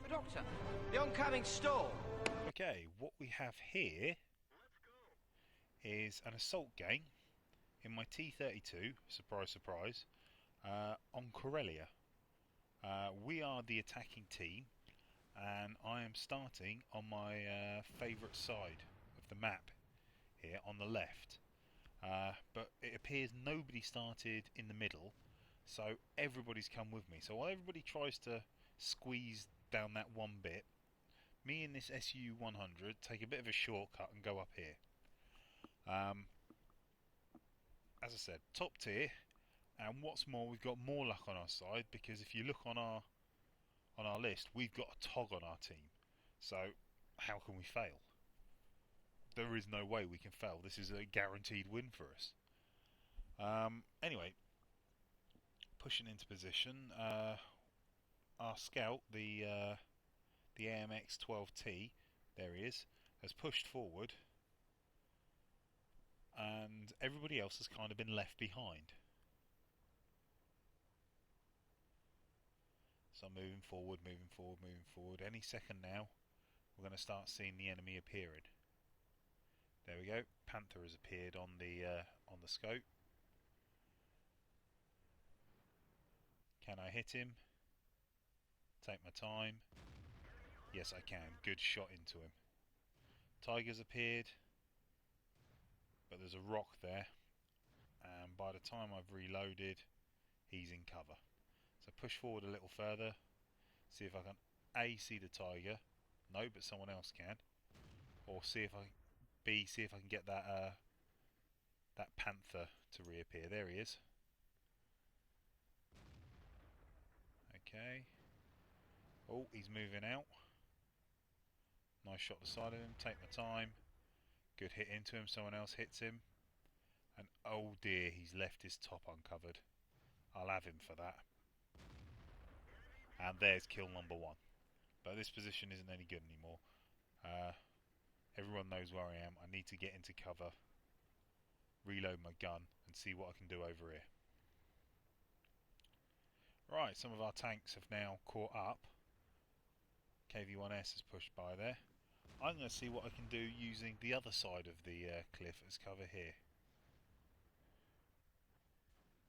The doctor! The oncoming storm! Okay, what we have here is an assault game in my T32, surprise surprise, on Corellia. We are the attacking team, and I am starting on my favourite side of the map here on the left. But it appears nobody started in the middle, so everybody's come with me. So while everybody tries to squeeze down that one bit, me and this SU-100 take a bit of a shortcut and go up here. As I said, top tier, and what's more, we've got more luck on our side, because if you look on our list, we've got a Tog on our team. So how can we fail? There is no way we can fail. This is a guaranteed win for us. Anyway, pushing into position. Our scout, the AMX-12T, there he is, has pushed forward, and everybody else has kind of been left behind. So moving forward, moving forward, moving forward. Any second now, we're going to start seeing the enemy appearing. There we go. Panther has appeared on the scope. Can I hit him? Take my time. Yes, I can. Good shot into him. Tiger's appeared, but there's a rock there, and by the time I've reloaded, he's in cover. So push forward a little further, see if I can A, see the tiger. No, but someone else can. Or see if I can get that that panther to reappear. There he is. Okay. Oh, he's moving out. Nice shot to the side of him. Take my time. Good hit into him. Someone else hits him. And oh dear, he's left his top uncovered. I'll have him for that. And there's kill number one. But this position isn't any good anymore. Everyone knows where I am. I need to get into cover, reload my gun, and see what I can do over here. Right, some of our tanks have now caught up. KV-1S has pushed by there. I'm going to see what I can do using the other side of the cliff as cover here.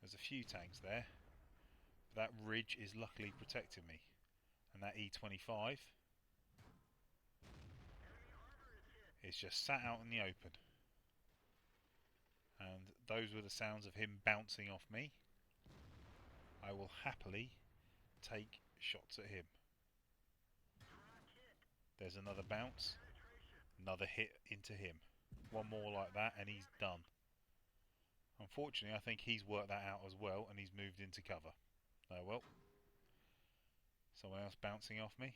There's a few tanks there. That ridge is luckily protecting me. And that E25 is just sat out in the open. And those were the sounds of him bouncing off me. I will happily take shots at him. There's another bounce. Another hit into him. One more like that and he's done. Unfortunately, I think he's worked that out as well and he's moved into cover. Oh well. Someone else bouncing off me.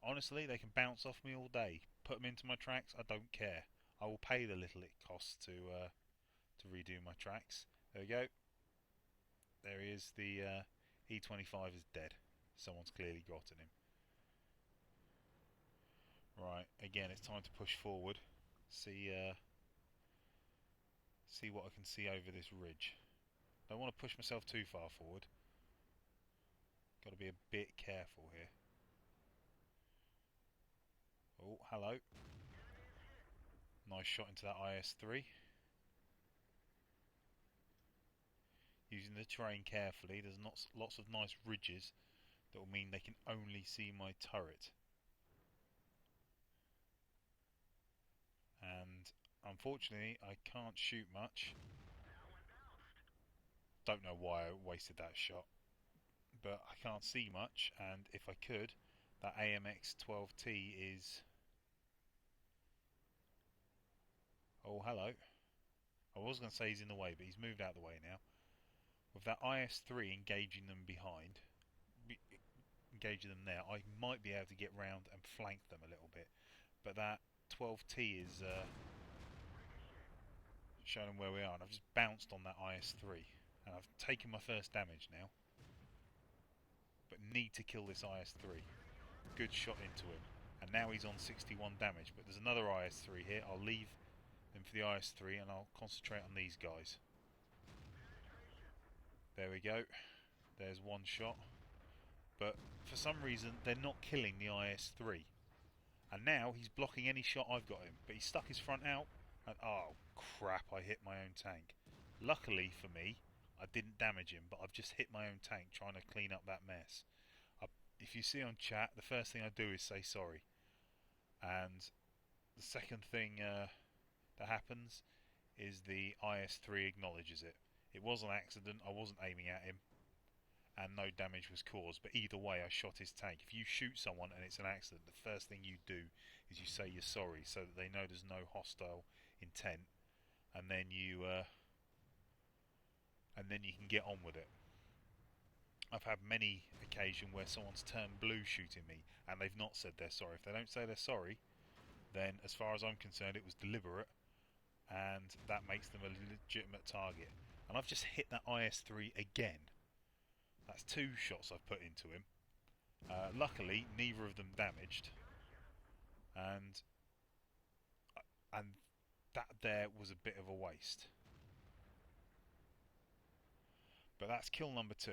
Honestly, they can bounce off me all day. Put them into my tracks, I don't care. I will pay the little it costs to redo my tracks. There we go. There he is. The E25 is dead. Someone's clearly gotten him. Right, again, it's time to push forward. See what I can see over this ridge. Don't want to push myself too far forward. Got to be a bit careful here. Oh, hello. Nice shot into that IS-3. Using the terrain carefully, there's lots of nice ridges that will mean they can only see my turret. And unfortunately, I can't shoot much. Don't know why I wasted that shot. But I can't see much, and if I could, that AMX-12T is... Oh, hello. I was going to say he's in the way, but he's moved out of the way now. With that IS-3 engaging them behind, engaging them there, I might be able to get round and flank them a little bit. But that 12T is showing them where we are, and I've just bounced on that IS-3. And I've taken my first damage now. But need to kill this IS-3. Good shot into him. And now he's on 61 damage. But there's another IS-3 here. I'll leave them for the IS-3 and I'll concentrate on these guys. There we go. There's one shot. but for some reason they're not killing the IS-3. And now he's blocking any shot I've got him, but he stuck his front out, and oh crap, I hit my own tank. Luckily for me, I didn't damage him, but I've just hit my own tank trying to clean up that mess. If you see on chat, the first thing I do is say sorry. And the second thing that happens is the IS-3 acknowledges it. It was an accident, I wasn't aiming at him, and no damage was caused, but either way I shot his tank. If you shoot someone and it's an accident, the first thing you do is you say you're sorry so that they know there's no hostile intent, and then you can get on with it. I've had many occasions where someone's turned blue shooting me and they've not said they're sorry. If they don't say they're sorry, then as far as I'm concerned it was deliberate, and that makes them a legitimate target. And I've just hit that IS-3 again. That's 2 shots I've put into him. Luckily, neither of them damaged, and that there was a bit of a waste. But that's kill number 2.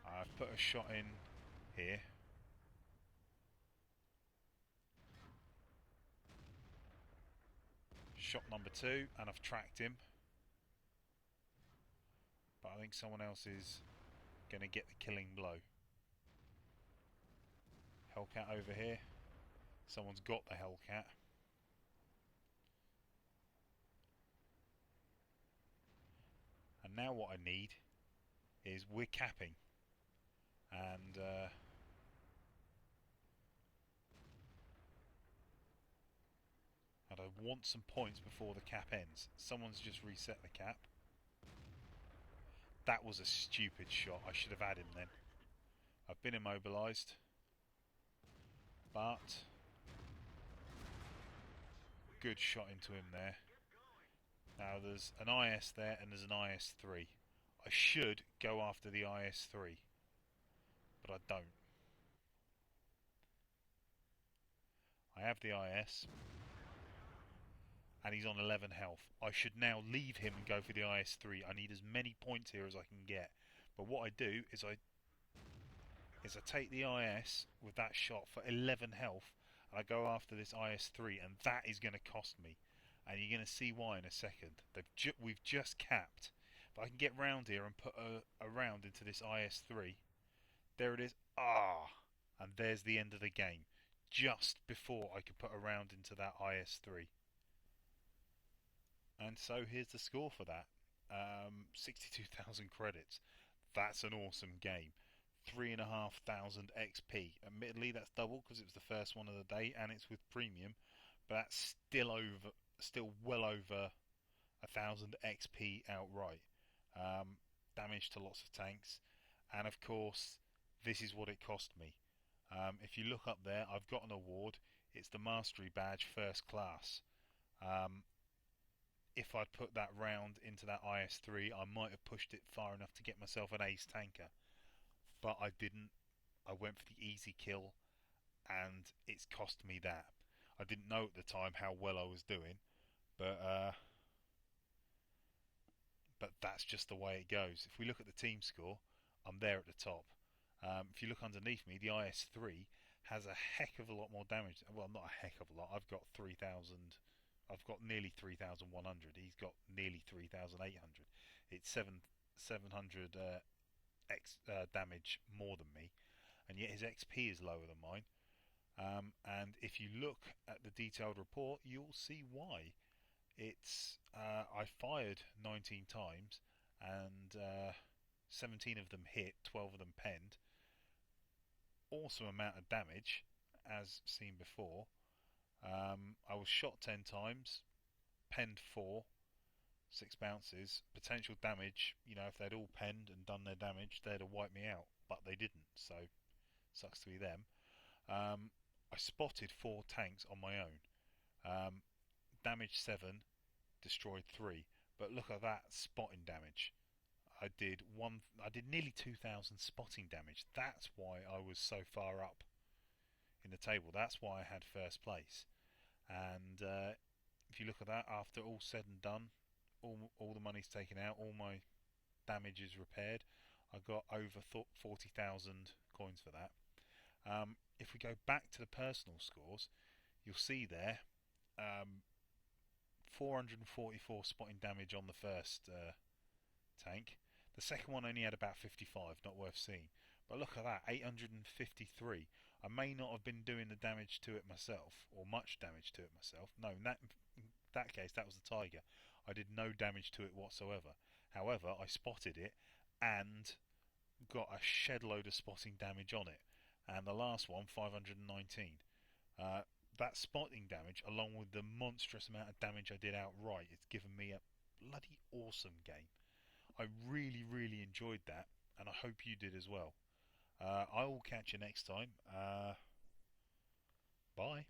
I've put a shot in here. Shot number 2, and I've tracked him. But I think someone else is going to get the killing blow. Hellcat over here. Someone's got the Hellcat. And now what I need is we're capping. And I want some points before the cap ends. Someone's just reset the cap. That was a stupid shot. I should have had him then. I've been immobilised. But good shot into him there. Now there's an IS there and there's an IS-3. I should go after the IS-3, but I don't. I have the IS, and he's on 11 health. I should now leave him and go for the IS-3. I need as many points here as I can get. But what I do is I take the IS with that shot for 11 health, and I go after this IS-3, and that is going to cost me. And you're going to see why in a second. We've just capped. But I can get round here and put a round into this IS-3. There it is. And there's the end of the game. Just before I could put a round into that IS-3. And so here's the score for that. 62,000 credits. That's an awesome game. 3,500 XP. Admittedly, that's double because it was the first one of the day and it's with premium. But that's still well over 1,000 XP outright. Damage to lots of tanks, and of course this is what it cost me. If you look up there, I've got an award. It's the Mastery Badge First Class. If I'd put that round into that IS-3, I might have pushed it far enough to get myself an ace tanker, but I didn't. I went for the easy kill, and it's cost me that. I didn't know at the time how well I was doing, but that's just the way it goes. If we look at the team score, I'm there at the top. If you look underneath me, the IS-3 has a heck of a lot more damage. Well, not a heck of a lot. I've got 3,000. I've got nearly 3,100. He's got nearly 3,800. It's 700 damage more than me, and yet his XP is lower than mine. And if you look at the detailed report, you'll see why. It's I fired 19 times and 17 of them hit, 12 of them penned. Awesome amount of damage, as seen before. I was shot 10 times, penned 4, 6 bounces. Potential damage, you know, if they'd all penned and done their damage, they'd have wiped me out, but they didn't, so sucks to be them. I spotted 4 tanks on my own. Damaged 7, destroyed 3. But look at that spotting damage. I did nearly 2,000 spotting damage. That's why I was so far up in the table. That's why I had first place. And if you look at that, after all said and done, all the money's taken out, all my damage is repaired, I got over 40,000 coins for that. If we go back to the personal scores, you'll see there 444 spotting damage on the first tank. The second one only had about 55, not worth seeing. But look at that, 853. I may not have been doing the damage to it myself, or much damage to it myself. No, in that case, that was the Tiger. I did no damage to it whatsoever. However, I spotted it and got a shed load of spotting damage on it. And the last one, 519. That spotting damage, along with the monstrous amount of damage I did outright, it's given me a bloody awesome game. I really, really enjoyed that, and I hope you did as well. I will catch you next time. Bye.